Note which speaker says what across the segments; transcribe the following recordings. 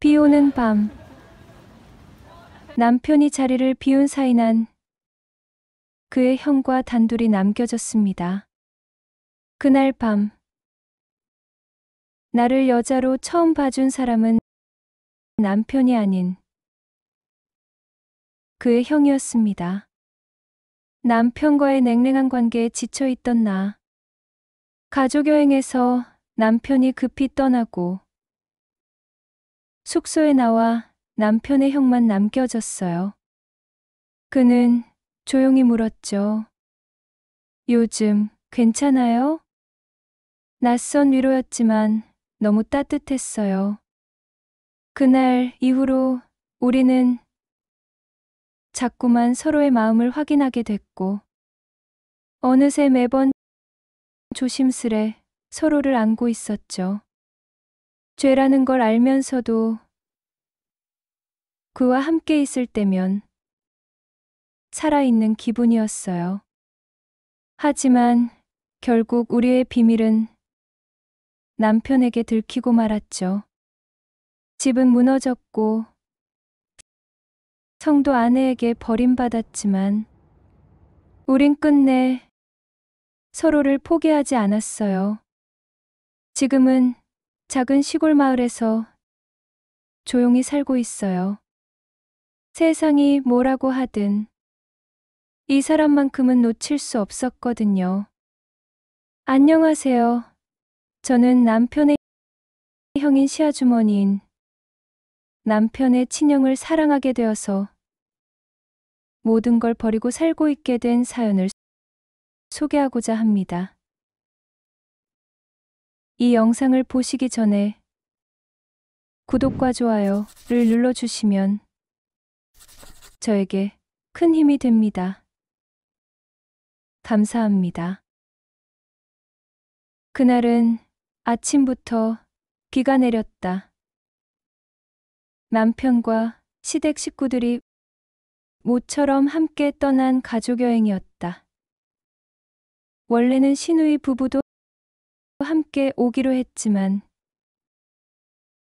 Speaker 1: 비 오는 밤, 남편이 자리를 비운 사이 난 그의 형과 단둘이 남겨졌습니다. 그날 밤, 나를 여자로 처음 봐준 사람은 남편이 아닌 그의 형이었습니다. 남편과의 냉랭한 관계에 지쳐있던 나, 가족여행에서 남편이 급히 떠나고 숙소에 나와 남편의 형만 남겨졌어요. 그는 조용히 물었죠. 요즘 괜찮아요? 낯선 위로였지만 너무 따뜻했어요. 그날 이후로 우리는 자꾸만 서로의 마음을 확인하게 됐고, 어느새 매번 조심스레 서로를 안고 있었죠. 죄라는 걸 알면서도 그와 함께 있을 때면 살아있는 기분이었어요. 하지만 결국 우리의 비밀은 남편에게 들키고 말았죠. 집은 무너졌고 성도 아내에게 버림받았지만 우린 끝내 서로를 포기하지 않았어요. 지금은 작은 시골 마을에서 조용히 살고 있어요. 세상이 뭐라고 하든 이 사람만큼은 놓칠 수 없었거든요. 안녕하세요. 저는 남편의 형인 시아주머니인 남편의 친형을 사랑하게 되어서 모든 걸 버리고 살고 있게 된 사연을 소개하고자 합니다. 이 영상을 보시기 전에 구독과 좋아요를 눌러주시면 저에게 큰 힘이 됩니다. 감사합니다. 그날은 아침부터 비가 내렸다. 남편과 시댁 식구들이 모처럼 함께 떠난 가족여행이었다. 원래는 시누이 부부도 함께 오기로 했지만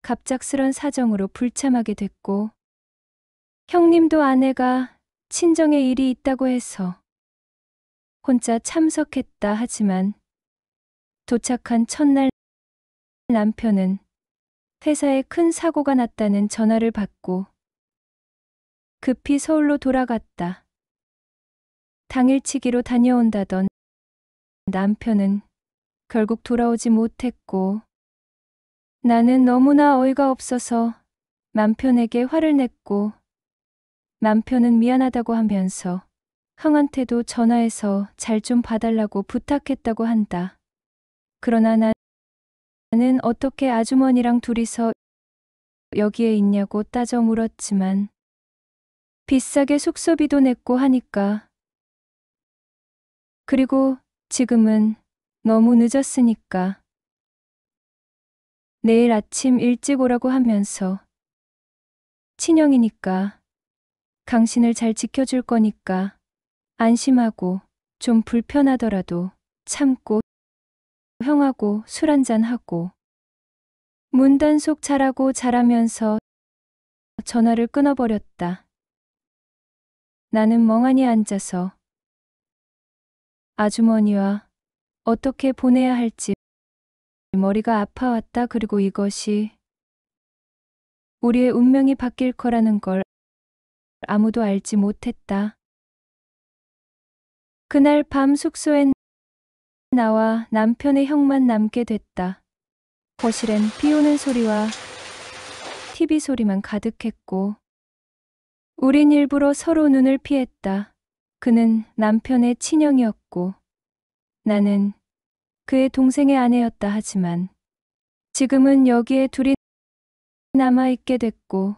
Speaker 1: 갑작스런 사정으로 불참하게 됐고, 형님도 아내가 친정에 일이 있다고 해서 혼자 참석했다 하지만 도착한 첫날 남편은 회사에 큰 사고가 났다는 전화를 받고 급히 서울로 돌아갔다. 당일치기로 다녀온다던 남편은 결국 돌아오지 못했고, 나는 너무나 어이가 없어서 남편에게 화를 냈고, 남편은 미안하다고 하면서 형한테도 전화해서 잘 좀 봐달라고 부탁했다고 한다. 그러나 나는 어떻게 아주머니랑 둘이서 여기에 있냐고 따져 물었지만 비싸게 숙소비도 냈고 하니까, 그리고 지금은 너무 늦었으니까 내일 아침 일찍 오라고 하면서 친형이니까 당신을 잘 지켜줄 거니까 안심하고 좀 불편하더라도 참고 형하고 술 한잔하고 문단속 잘하고 잘하면서 전화를 끊어버렸다. 나는 멍하니 앉아서 아주머니와 어떻게 보내야 할지 머리가 아파왔다. 그리고 이것이 우리의 운명이 바뀔 거라는 걸 아무도 알지 못했다. 그날 밤 숙소엔 나와 남편의 형만 남게 됐다. 거실엔 비 오는 소리와 TV 소리만 가득했고 우린 일부러 서로 눈을 피했다. 그는 남편의 친형이었고 나는 그의 동생의 아내였다 하지만 지금은 여기에 둘이 남아있게 됐고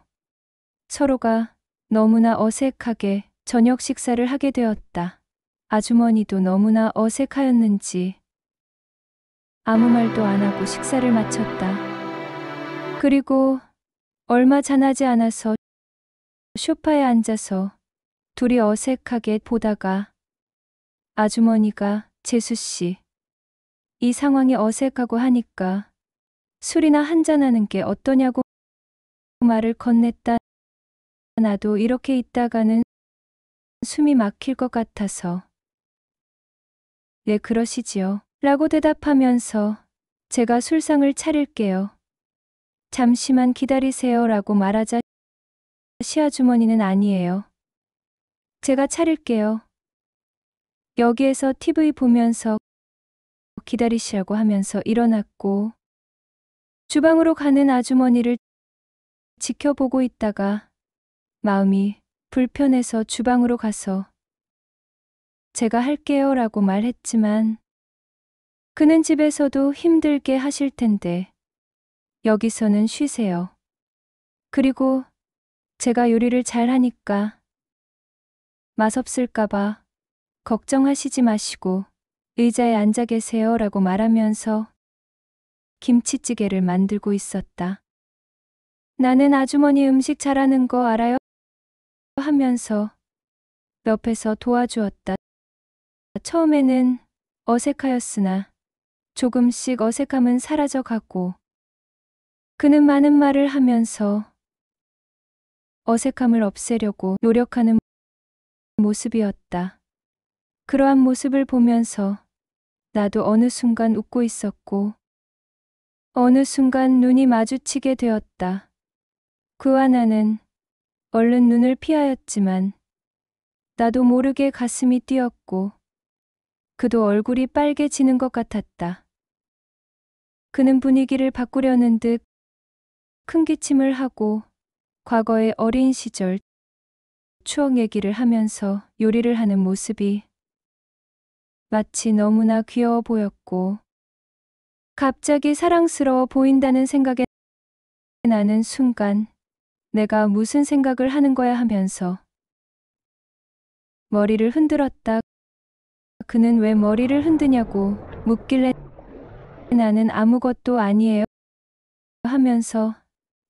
Speaker 1: 서로가 너무나 어색하게 저녁 식사를 하게 되었다. 아주머니도 너무나 어색하였는지 아무 말도 안 하고 식사를 마쳤다. 그리고 얼마 지나지 않아서 소파에 앉아서 둘이 어색하게 보다가 아주머니가 재수씨, 이 상황이 어색하고 하니까 술이나 한잔하는 게 어떠냐고 말을 건넸다. 나도 이렇게 있다가는 숨이 막힐 것 같아서. 네, 그러시지요. 라고 대답하면서 제가 술상을 차릴게요. 잠시만 기다리세요 라고 말하자 시아주머니는 아니에요. 제가 차릴게요. 여기에서 TV 보면서 기다리시라고 하면서 일어났고 주방으로 가는 아주머니를 지켜보고 있다가 마음이 불편해서 주방으로 가서 제가 할게요 라고 말했지만 그는 집에서도 힘들게 하실 텐데 여기서는 쉬세요. 그리고 제가 요리를 잘 하니까 맛없을까봐 걱정하시지 마시고 의자에 앉아 계세요 라고 말하면서 김치찌개를 만들고 있었다. 나는 아주머니 음식 잘하는 거 알아요? 하면서 옆에서 도와주었다. 처음에는 어색하였으나 조금씩 어색함은 사라져 가고 그는 많은 말을 하면서 어색함을 없애려고 노력하는 모습이었다. 그러한 모습을 보면서 나도 어느 순간 웃고 있었고 어느 순간 눈이 마주치게 되었다. 그와 나는 얼른 눈을 피하였지만 나도 모르게 가슴이 뛰었고 그도 얼굴이 빨개지는 것 같았다. 그는 분위기를 바꾸려는 듯 큰 기침을 하고 과거의 어린 시절 추억 얘기를 하면서 요리를 하는 모습이 마치 너무나 귀여워 보였고 갑자기 사랑스러워 보인다는 생각에 나는 순간 내가 무슨 생각을 하는 거야 하면서 머리를 흔들었다. 그는 왜 머리를 흔드냐고 묻길래 나는 아무것도 아니에요 하면서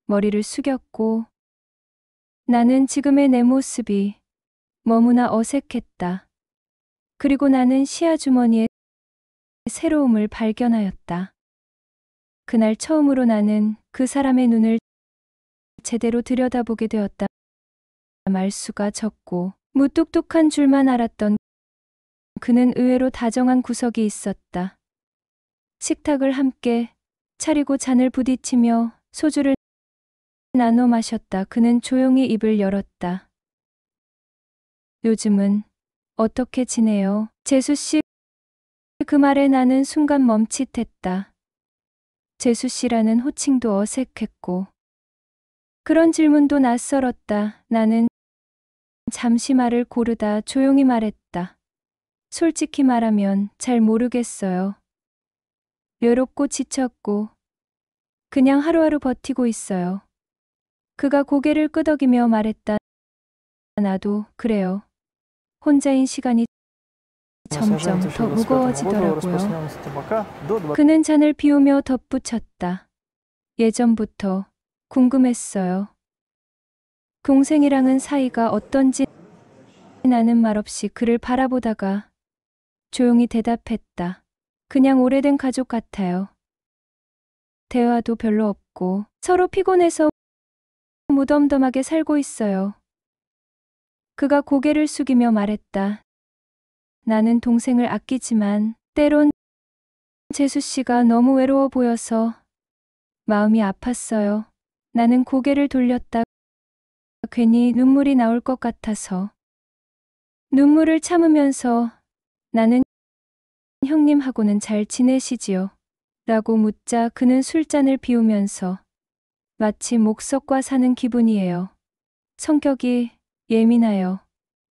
Speaker 1: 머리를 숙였고 나는 지금의 내 모습이 너무나 어색했다. 그리고 나는 시아주머니의 새로움을 발견하였다. 그날 처음으로 나는 그 사람의 눈을 제대로 들여다보게 되었다. 말수가 적고 무뚝뚝한 줄만 알았던 그는 의외로 다정한 구석이 있었다. 식탁을 함께 차리고 잔을 부딪히며 소주를 나눠 마셨다. 그는 조용히 입을 열었다. 요즘은 어떻게 지내요? 재수씨. 그 말에 나는 순간 멈칫했다. 재수씨라는 호칭도 어색했고 그런 질문도 낯설었다. 나는 잠시 말을 고르다 조용히 말했다. 솔직히 말하면 잘 모르겠어요. 외롭고 지쳤고 그냥 하루하루 버티고 있어요. 그가 고개를 끄덕이며 말했다. 나도 그래요. 혼자인 시간이 점점 더 무거워지더라고요. 그는 잔을 비우며 덧붙였다. 예전부터 궁금했어요. 동생이랑은 사이가 어떤지. 나는 말없이 그를 바라보다가 조용히 대답했다. 그냥 오래된 가족 같아요. 대화도 별로 없고 서로 피곤해서 무덤덤하게 살고 있어요. 그가 고개를 숙이며 말했다. 나는 동생을 아끼지만 때론 재수씨가 너무 외로워 보여서 마음이 아팠어요. 나는 고개를 돌렸다. 괜히 눈물이 나올 것 같아서. 눈물을 참으면서 나는 형님하고는 잘 지내시지요? 라고 묻자 그는 술잔을 비우면서 마치 목석과 사는 기분이에요. 성격이 예민하여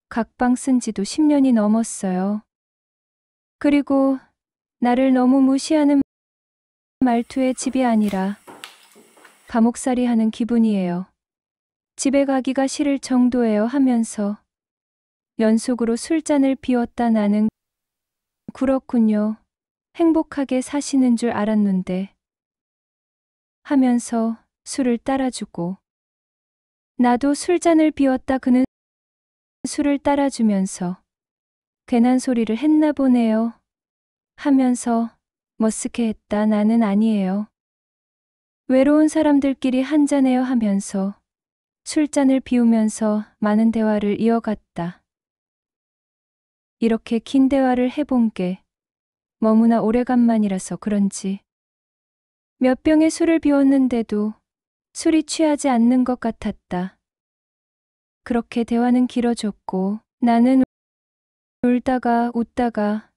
Speaker 1: 각방 쓴 지도 10년이 넘었어요. 그리고 나를 너무 무시하는 말투의 집이 아니라 감옥살이 하는 기분이에요. 집에 가기가 싫을 정도예요 하면서 연속으로 술잔을 비웠다. 나는 그렇군요. 행복하게 사시는 줄 알았는데 하면서 술을 따라주고 나도 술잔을 비웠다. 그는 술을 따라주면서 괜한 소리를 했나 보네요 하면서 머쓱해했다. 나는 아니에요. 외로운 사람들끼리 한잔해요 하면서 술잔을 비우면서 많은 대화를 이어갔다. 이렇게 긴 대화를 해본 게 너무나 오래간만이라서 그런지 몇 병의 술을 비웠는데도 술이 취하지 않는 것 같았다. 그렇게 대화는 길어졌고 나는 울다가 웃다가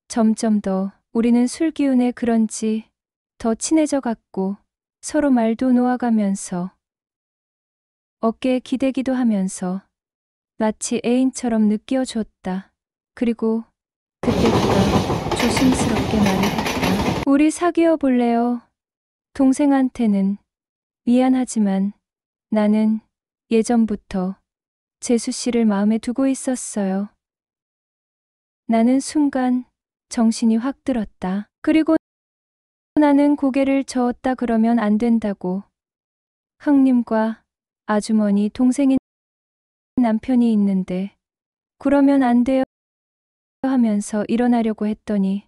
Speaker 1: 점점 더 우리는 술 기운에 그런지 더 친해져 갔고 서로 말도 놓아가면서 어깨에 기대기도 하면서 마치 애인처럼 느껴졌다. 그리고 그때 그가 조심스럽게 말을 했다. 우리 사귀어 볼래요? 동생한테는 미안하지만 나는 예전부터 재수 씨를 마음에 두고 있었어요. 나는 순간 정신이 확 들었다. 그리고 나는 고개를 저었다. 그러면 안 된다고. 형님과 아주머니 동생인 남편이 있는데 그러면 안 돼요 하면서 일어나려고 했더니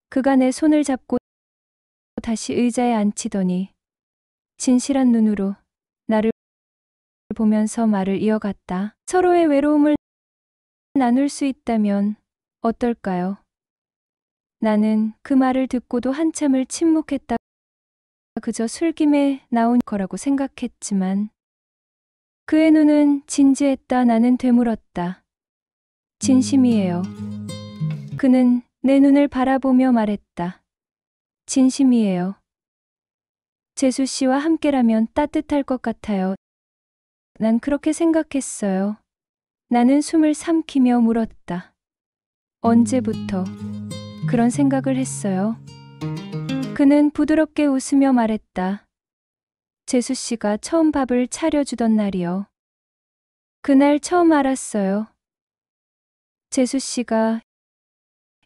Speaker 1: 그가 내 손을 잡고 다시 의자에 앉히더니 진실한 눈으로 나를 보면서 말을 이어갔다. 서로의 외로움을 나눌 수 있다면 어떨까요? 나는 그 말을 듣고도 한참을 침묵했다. 그저 술김에 나온 거라고 생각했지만 그의 눈은 진지했다. 나는 되물었다. 진심이에요. 그는 내 눈을 바라보며 말했다. 진심이에요. 재수 씨와 함께라면 따뜻할 것 같아요. 난 그렇게 생각했어요. 나는 숨을 삼키며 물었다. 언제부터 그런 생각을 했어요? 그는 부드럽게 웃으며 말했다. 재수 씨가 처음 밥을 차려주던 날이요. 그날 처음 알았어요. 재수 씨가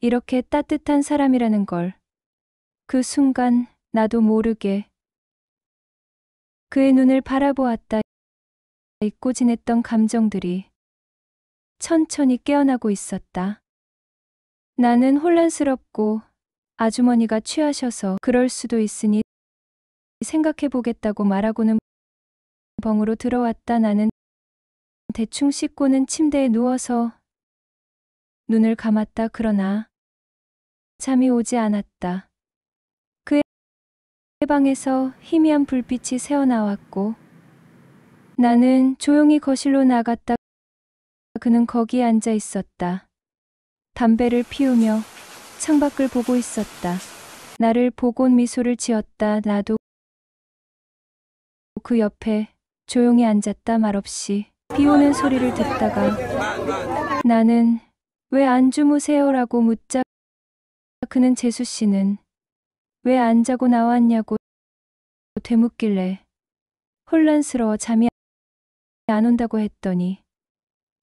Speaker 1: 이렇게 따뜻한 사람이라는 걸. 그 순간 나도 모르게 그의 눈을 바라보았다. 잊고 지냈던 감정들이 천천히 깨어나고 있었다. 나는 혼란스럽고 아주머니가 취하셔서 그럴 수도 있으니 생각해보겠다고 말하고는 방으로 들어왔다. 나는 대충 씻고는 침대에 누워서 눈을 감았다. 그러나 잠이 오지 않았다. 그의 방에서 희미한 불빛이 새어나왔고 나는 조용히 거실로 나갔다. 그는 거기에 앉아 있었다. 담배를 피우며 창밖을 보고 있었다. 나를 보곤 미소를 지었다. 나도 그 옆에 조용히 앉았다. 말없이 비 오는 소리를 듣다가 나는 왜 안 주무세요라고 묻자 그는 재수 씨는 왜 안 자고 나왔냐고 되묻길래 혼란스러워 잠이 안 온다고 했더니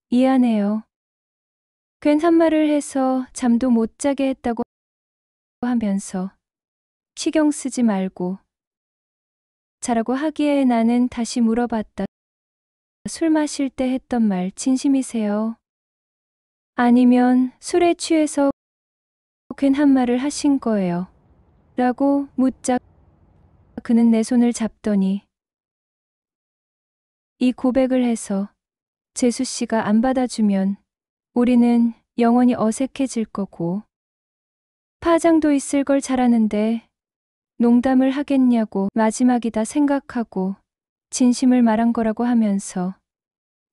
Speaker 1: 미안해요. 괜한 말을 해서 잠도 못 자게 했다고 하면서 신경 쓰지 말고 자라고 하기에 나는 다시 물어봤다. 술 마실 때 했던 말 진심이세요? 아니면 술에 취해서 괜한 말을 하신 거예요? 라고 묻자 그는 내 손을 잡더니 이 고백을 해서 재수 씨가 안 받아주면 우리는 영원히 어색해질 거고 파장도 있을 걸 잘 아는데 농담을 하겠냐고 마지막이다 생각하고 진심을 말한 거라고 하면서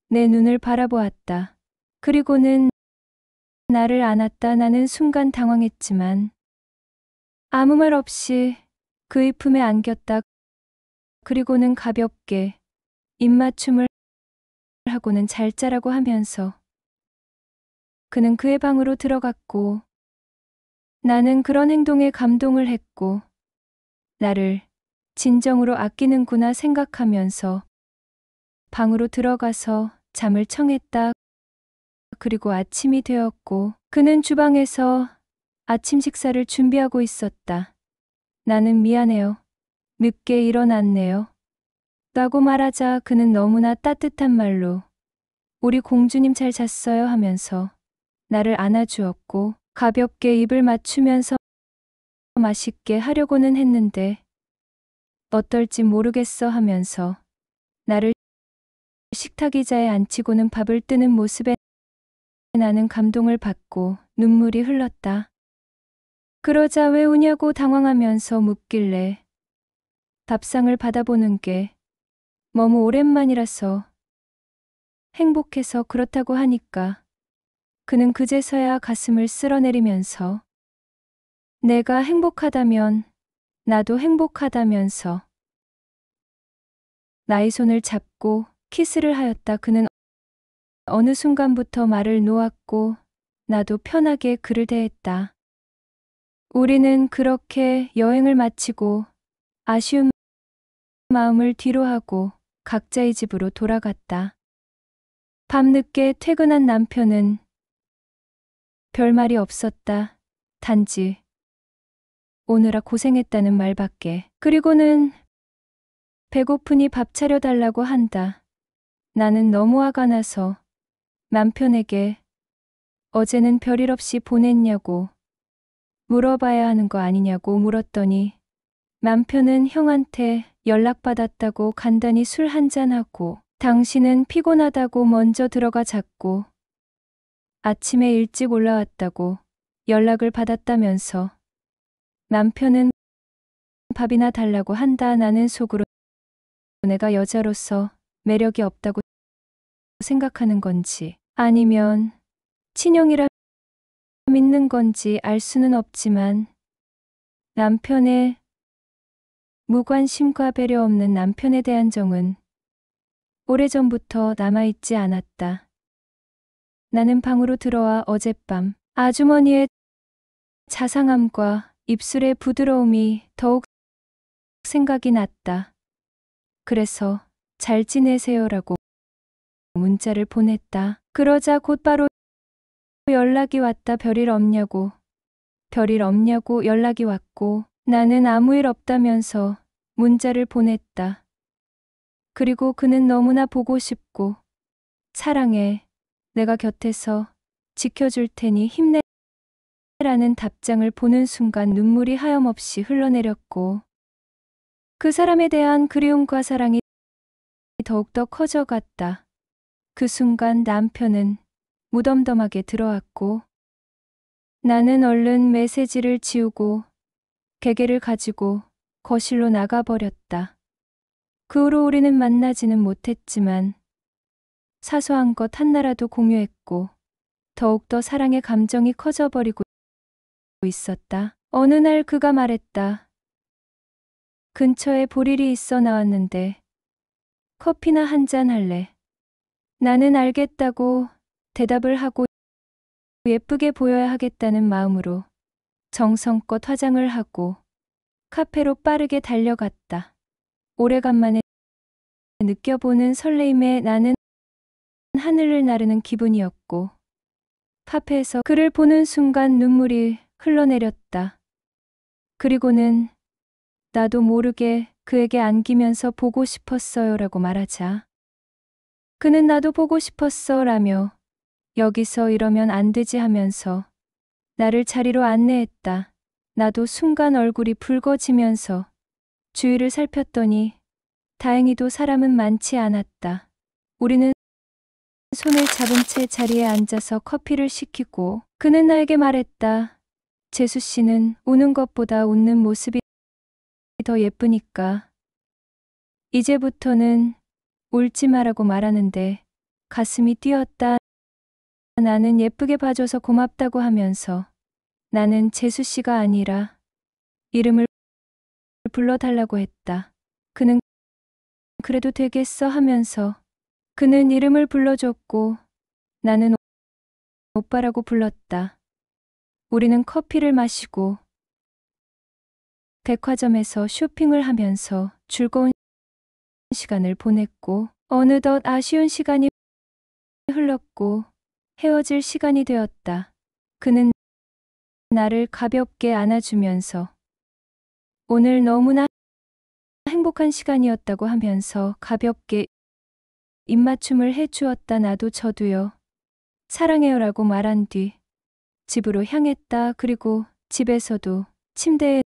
Speaker 1: 내 눈을 바라보았다. 그리고는 나를 안았다. 나는 순간 당황했지만 아무 말 없이 그의 품에 안겼다. 그리고는 가볍게 입맞춤을 하고는 잘 자라고 하면서 그는 그의 방으로 들어갔고 나는 그런 행동에 감동을 했고 나를 진정으로 아끼는구나 생각하면서 방으로 들어가서 잠을 청했다. 그리고 아침이 되었고 그는 주방에서 아침 식사를 준비하고 있었다. 나는 미안해요. 늦게 일어났네요. 라고 말하자 그는 너무나 따뜻한 말로 우리 공주님 잘 잤어요 하면서 나를 안아주었고 가볍게 입을 맞추면서 맛있게 하려고는 했는데 어떨지 모르겠어 하면서 나를 식탁 의자에 앉히고는 밥을 뜨는 모습에 나는 감동을 받고 눈물이 흘렀다. 그러자 왜 우냐고 당황하면서 묻길래 밥상을 받아보는 게 너무 오랜만이라서 행복해서 그렇다고 하니까 그는 그제서야 가슴을 쓸어내리면서 내가 행복하다면 나도 행복하다면서 나의 손을 잡고 키스를 하였다. 그는 어느 순간부터 말을 놓았고 나도 편하게 그를 대했다. 우리는 그렇게 여행을 마치고 아쉬운 마음을 뒤로하고 각자의 집으로 돌아갔다. 밤늦게 퇴근한 남편은 별말이 없었다. 단지 오느라 고생했다는 말밖에. 그리고는 배고프니 밥 차려달라고 한다. 나는 너무 화가 나서 남편에게 어제는 별일 없이 보냈냐고 물어봐야 하는 거 아니냐고 물었더니 남편은 형한테 연락받았다고 간단히 술 한잔하고 당신은 피곤하다고 먼저 들어가 잤고 아침에 일찍 올라왔다고 연락을 받았다면서 남편은 밥이나 달라고 한다. 나는 속으로 내가 여자로서 매력이 없다고 생각하는 건지 아니면 친형이라 믿는 건지 알 수는 없지만 남편의 무관심과 배려 없는 남편에 대한 정은 오래전부터 남아있지 않았다. 나는 방으로 들어와 어젯밤 아주머니의 자상함과 입술의 부드러움이 더욱 생각이 났다. 그래서 잘 지내세요라고 문자를 보냈다. 그러자 곧바로 연락이 왔다. 별일 없냐고 연락이 왔고 나는 아무 일 없다면서 문자를 보냈다. 그리고 그는 너무나 보고 싶고 사랑해. 내가 곁에서 지켜줄 테니 힘내라는 답장을 보는 순간 눈물이 하염없이 흘러내렸고 그 사람에 대한 그리움과 사랑이 더욱더 커져갔다. 그 순간 남편은 무덤덤하게 들어왔고 나는 얼른 메시지를 지우고 베개를 가지고 거실로 나가버렸다. 그 후로 우리는 만나지는 못했지만 사소한 것 하나라도 공유했고 더욱더 사랑의 감정이 커져버리고 있었다. 어느 날 그가 말했다. 근처에 볼 일이 있어 나왔는데 커피나 한잔 할래? 나는 알겠다고 대답을 하고 예쁘게 보여야 하겠다는 마음으로 정성껏 화장을 하고 카페로 빠르게 달려갔다. 오래간만에 느껴보는 설레임에 나는 하늘을 나르는 기분이었고 카페에서 그를 보는 순간 눈물이 흘러내렸다. 그리고는 나도 모르게 그에게 안기면서 보고 싶었어요라고 말하자 그는 나도 보고 싶었어 라며 여기서 이러면 안 되지 하면서 나를 자리로 안내했다. 나도 순간 얼굴이 붉어지면서 주위를 살폈더니 다행히도 사람은 많지 않았다. 우리는 손을 잡은 채 자리에 앉아서 커피를 시키고 그는 나에게 말했다. 재수 씨는 우는 것보다 웃는 모습이 더 예쁘니까 이제부터는 울지 마라고 말하는데 가슴이 뛰었다. 나는 예쁘게 봐줘서 고맙다고 하면서 나는 재수 씨가 아니라 이름을 불러달라고 했다. 그는 그래도 되겠어 하면서 그는 이름을 불러줬고 나는 오빠라고 불렀다. 우리는 커피를 마시고 백화점에서 쇼핑을 하면서 즐거운 시간을 보냈고 어느덧 아쉬운 시간이 흘렀고 헤어질 시간이 되었다. 그는 나를 가볍게 안아주면서 오늘 너무나 행복한 시간이었다고 하면서 가볍게 입맞춤을 해주었다. 나도 저도요. 사랑해요라고 말한 뒤 집으로 향했다. 그리고 집에서도 침대에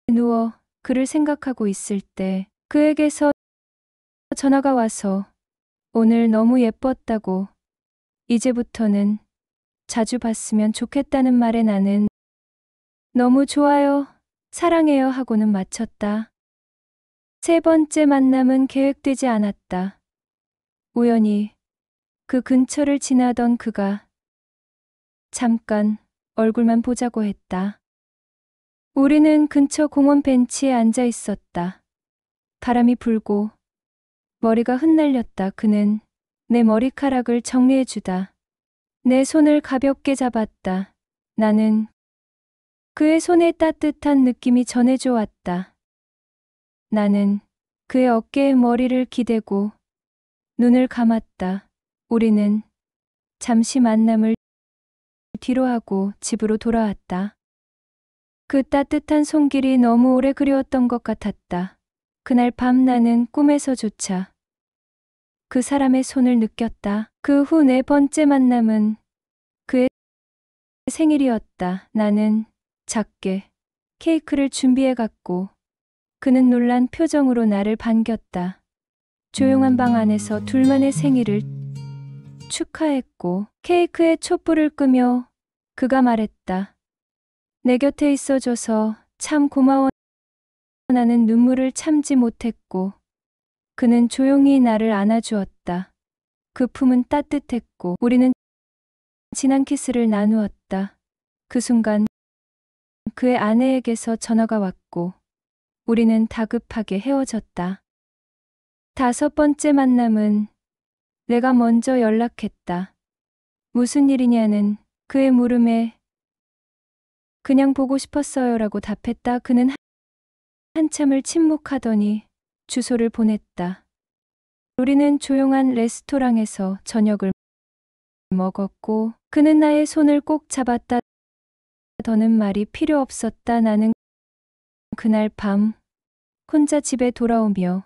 Speaker 1: 누워 그를 생각하고 있을 때 그에게서 전화가 와서 오늘 너무 예뻤다고 이제부터는 자주 봤으면 좋겠다는 말에 나는 너무 좋아요, 사랑해요 하고는 마쳤다. 세 번째 만남은 계획되지 않았다. 우연히 그 근처를 지나던 그가 잠깐 얼굴만 보자고 했다. 우리는 근처 공원 벤치에 앉아 있었다. 바람이 불고 머리가 흩날렸다. 그는 내 머리카락을 정리해주다. 내 손을 가볍게 잡았다. 나는 그의 손에 따뜻한 느낌이 전해져 왔다. 나는 그의 어깨에 머리를 기대고 눈을 감았다. 우리는 잠시 만남을 뒤로하고 집으로 돌아왔다. 그 따뜻한 손길이 너무 오래 그리웠던 것 같았다. 그날 밤 나는 꿈에서조차 그 사람의 손을 느꼈다. 그 후 네 번째 만남은 그의 생일이었다. 나는 작게 케이크를 준비해 갔고 그는 놀란 표정으로 나를 반겼다. 조용한 방 안에서 둘만의 생일을 축하했고 케이크에 촛불을 끄며 그가 말했다. 내 곁에 있어줘서 참 고마워. 나는 눈물을 참지 못했고 그는 조용히 나를 안아주었다. 그 품은 따뜻했고 우리는 진한 키스를 나누었다. 그 순간 그의 아내에게서 전화가 왔고 우리는 다급하게 헤어졌다. 다섯 번째 만남은 내가 먼저 연락했다. 무슨 일이냐는 그의 물음에 그냥 보고 싶었어요라고 답했다. 그는 한참을 침묵하더니 주소를 보냈다. 우리는 조용한 레스토랑에서 저녁을 먹었고 그는 나의 손을 꼭 잡았다. 더는 말이 필요 없었다. 나는 그날 밤 혼자 집에 돌아오며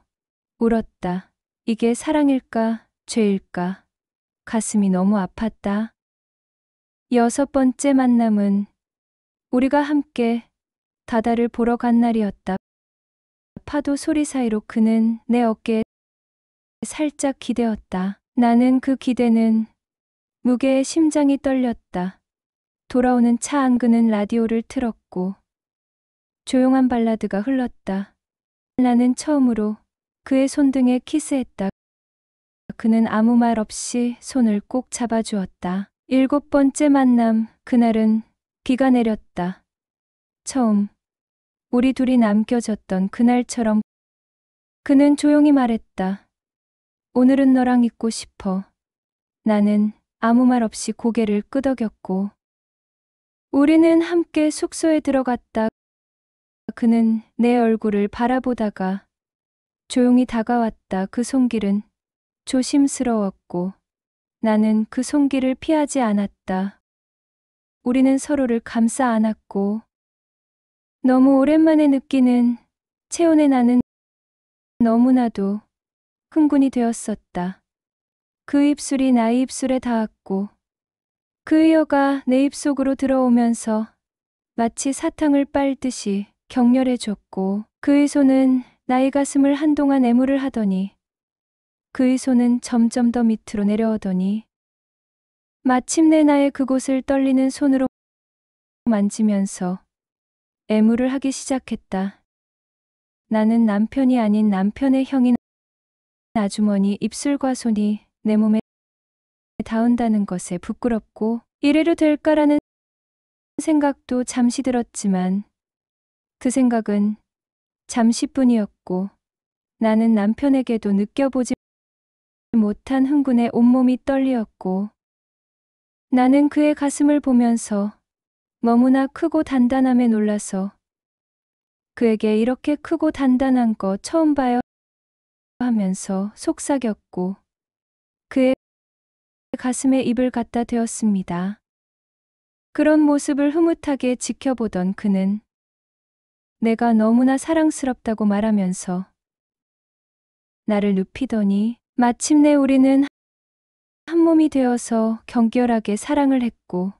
Speaker 1: 울었다. 이게 사랑일까, 죄일까? 가슴이 너무 아팠다. 여섯 번째 만남은 우리가 함께 바다를 보러 간 날이었다. 파도 소리 사이로 그는 내 어깨에 살짝 기대었다. 나는 그 기대는 무게에 심장이 떨렸다. 돌아오는 차 안 그는 라디오를 틀었고 조용한 발라드가 흘렀다. 나는 처음으로 그의 손등에 키스했다. 그는 아무 말 없이 손을 꼭 잡아주었다. 일곱 번째 만남, 그날은 비가 내렸다. 처음 우리 둘이 남겨졌던 그날처럼 그는 조용히 말했다. 오늘은 너랑 있고 싶어. 나는 아무 말 없이 고개를 끄덕였고 우리는 함께 숙소에 들어갔다. 그는 내 얼굴을 바라보다가 조용히 다가왔다. 그 손길은 조심스러웠고 나는 그 손길을 피하지 않았다. 우리는 서로를 감싸 안았고 너무 오랜만에 느끼는 체온에 나는 너무나도 흥분이 되었었다. 그 입술이 나의 입술에 닿았고 그 혀가 내 입속으로 들어오면서 마치 사탕을 빨듯이 격렬해졌고 그의 손은 나의 가슴을 한동안 애무를 하더니 그의 손은 점점 더 밑으로 내려오더니 마침내 나의 그곳을 떨리는 손으로 만지면서 애무를 하기 시작했다. 나는 남편이 아닌 남편의 형인 아주머니 입술과 손이 내 몸에 닿은다는 것에 부끄럽고 이래도 될까라는 생각도 잠시 들었지만 그 생각은 잠시뿐이었고 나는 남편에게도 느껴보지 못한 흥분에 온몸이 떨리었고 나는 그의 가슴을 보면서 너무나 크고 단단함에 놀라서 그에게 이렇게 크고 단단한 거 처음 봐요 하면서 속삭였고 그의 가슴에 입을 갖다 대었습니다. 그런 모습을 흐뭇하게 지켜보던 그는 내가 너무나 사랑스럽다고 말하면서 나를 눕히더니 마침내 우리는 한 몸이 되어서 격렬하게 사랑을 했고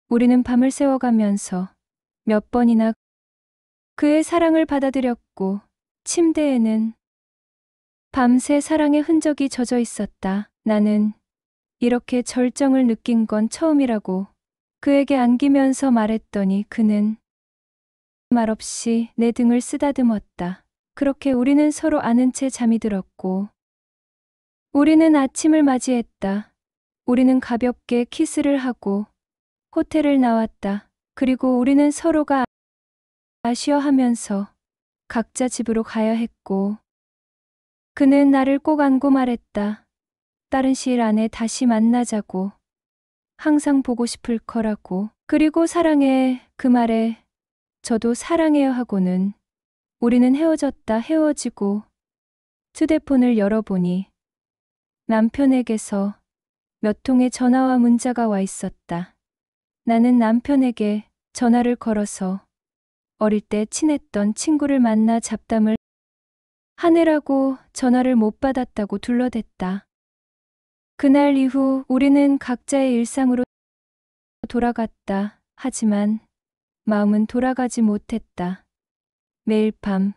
Speaker 1: 우리는 밤을 새워가면서 몇 번이나 그의 사랑을 받아들였고 침대에는 밤새 사랑의 흔적이 젖어 있었다. 나는 이렇게 절정을 느낀 건 처음이라고 그에게 안기면서 말했더니 그는 말없이 내 등을 쓰다듬었다. 그렇게 우리는 서로 아는 채 잠이 들었고 우리는 아침을 맞이했다. 우리는 가볍게 키스를 하고 호텔을 나왔다. 그리고 우리는 서로가 아쉬워하면서 각자 집으로 가야 했고 그는 나를 꼭 안고 말했다. 빠른 시일 안에 다시 만나자고. 항상 보고 싶을 거라고. 그리고 사랑해 그 말에 저도 사랑해요 하고는 우리는 헤어지고 휴대폰을 열어보니 남편에게서 몇 통의 전화와 문자가 와 있었다. 나는 남편에게 전화를 걸어서 어릴 때 친했던 친구를 만나 잡담을 하느라고 전화를 못 받았다고 둘러댔다. 그날 이후 우리는 각자의 일상으로 돌아갔다. 하지만 마음은 돌아가지 못했다. 매일 밤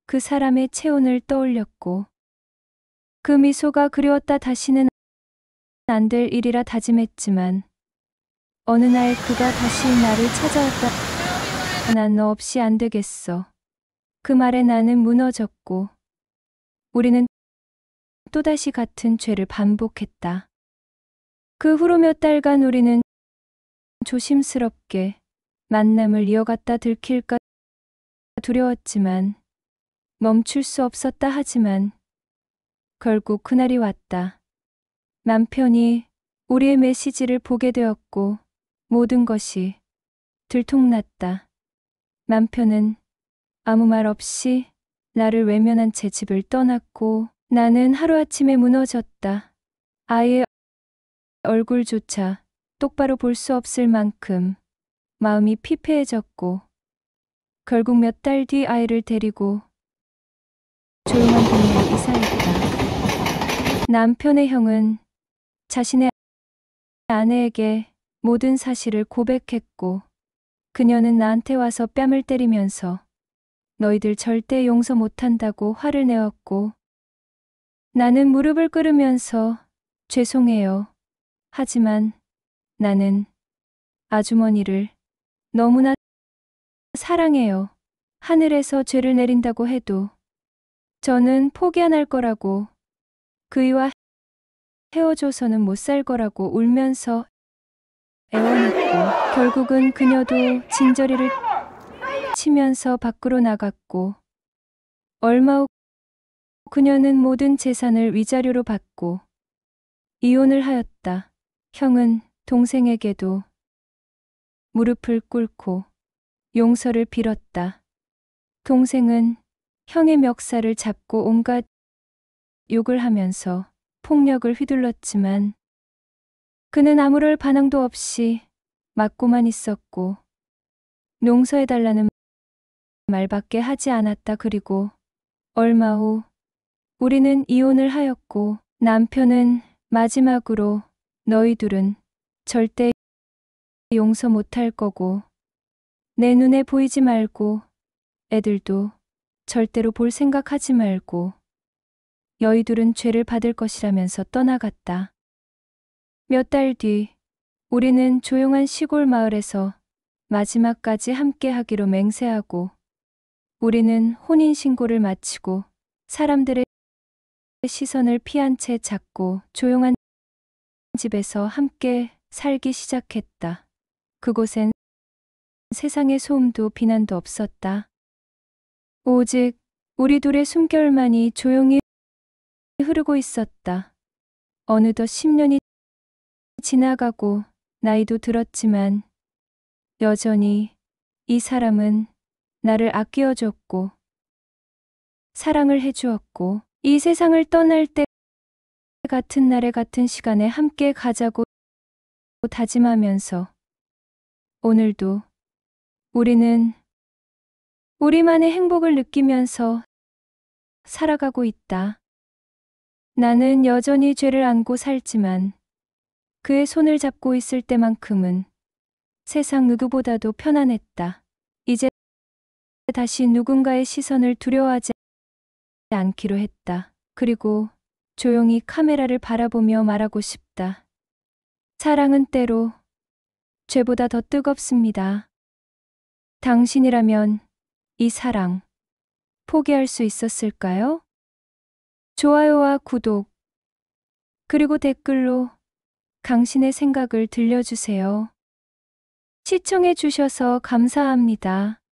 Speaker 1: 그 사람의 체온을 떠올렸고 그 미소가 그리웠다. 다시는 안 될 일이라 다짐했지만 어느 날 그가 다시 나를 찾아왔다. 난 너 없이 안 되겠어. 그 말에 나는 무너졌고 우리는 또다시 같은 죄를 반복했다. 그 후로 몇 달간 우리는 조심스럽게 만남을 이어갔다. 들킬까 두려웠지만 멈출 수 없었다. 하지만 결국 그날이 왔다. 남편이 우리의 메시지를 보게 되었고 모든 것이 들통났다. 남편은 아무 말 없이 나를 외면한 채 집을 떠났고 나는 하루아침에 무너졌다. 아이의 얼굴조차 똑바로 볼 수 없을 만큼 마음이 피폐해졌고 결국 몇 달 뒤 아이를 데리고 조용한 동네에 이사했다. 남편의 형은 자신의 아내에게 모든 사실을 고백했고 그녀는 나한테 와서 뺨을 때리면서 너희들 절대 용서 못한다고 화를 내었고 나는 무릎을 꿇으면서 죄송해요. 하지만 나는 아주머니를 너무나 사랑해요. 하늘에서 죄를 내린다고 해도 저는 포기 안 할 거라고 그이와 헤어져서는 못 살 거라고 울면서 애원했고 결국은 그녀도 진저리를 치면서 밖으로 나갔고 얼마 후 그녀는 모든 재산을 위자료로 받고 이혼을 하였다. 형은 동생에게도 무릎을 꿇고 용서를 빌었다. 동생은 형의 멱살을 잡고 온갖 욕을 하면서 폭력을 휘둘렀지만 그는 아무럴 반항도 없이 맞고만 있었고 용서해달라는 말밖에 하지 않았다. 그리고 얼마 후 우리는 이혼을 하였고 남편은 마지막으로 너희 둘은 절대 용서 못할 거고 내 눈에 보이지 말고 애들도 절대로 볼 생각하지 말고 너희들은 죄를 받을 것이라면서 떠나갔다. 몇 달 뒤 우리는 조용한 시골 마을에서 마지막까지 함께 하기로 맹세하고 우리는 혼인신고를 마치고 사람들의 시선을 피한 채 작고 조용한 집에서 함께 살기 시작했다. 그곳엔 세상의 소음도 비난도 없었다. 오직 우리 둘의 숨결만이 조용히 흐르고 있었다. 어느덧 10년이 지나가고 나이도 들었지만 여전히 이 사람은 나를 아껴줬고 사랑을 해주었고 이 세상을 떠날 때 같은 날에 같은 시간에 함께 가자고 다짐하면서 오늘도 우리는 우리만의 행복을 느끼면서 살아가고 있다. 나는 여전히 죄를 안고 살지만 그의 손을 잡고 있을 때만큼은 세상 누구보다도 편안했다. 이제 다시 누군가의 시선을 두려워하지 않기로 했다. 그리고 조용히 카메라를 바라보며 말하고 싶다. 사랑은 때로 죄보다 더 뜨겁습니다. 당신이라면 이 사랑 포기할 수 있었을까요? 좋아요와 구독, 그리고 댓글로 당신의 생각을 들려주세요. 시청해 주셔서 감사합니다.